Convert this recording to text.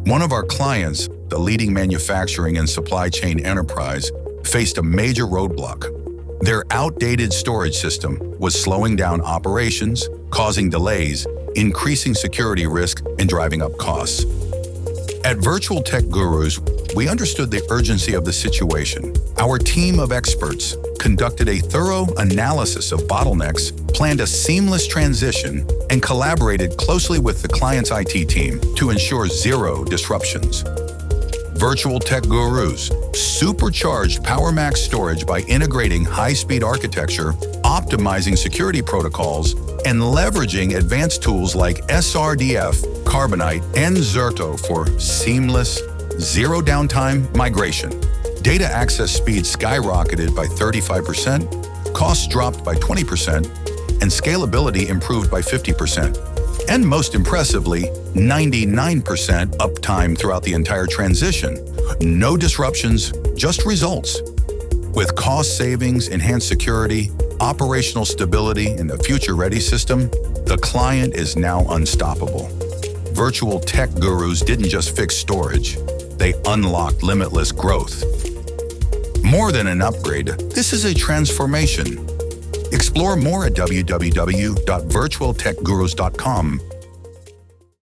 One of our clients, the leading manufacturing and supply chain enterprise, faced a major roadblock. Their outdated storage system was slowing down operations, causing delays, increasing security risk, and driving up costs. At VirtualTechGurus, we understood the urgency of the situation. Our team of experts conducted a thorough analysis of bottlenecks, planned a seamless transition, and collaborated closely with the client's IT team to ensure zero disruptions. VirtualTechGurus supercharged PowerMax storage by integrating high-speed architecture, optimizing security protocols, and leveraging advanced tools like SRDF, Carbonite, and Zerto for seamless, zero downtime migration. Data access speed skyrocketed by 35%, costs dropped by 20%, and scalability improved by 50%. And most impressively, 99% uptime throughout the entire transition. No disruptions, just results. With cost savings, enhanced security, operational stability, and a future-ready system, the client is now unstoppable. VirtualTechGurus didn't just fix storage, they unlocked limitless growth. More than an upgrade, this is a transformation. Explore more at www.virtualtechgurus.com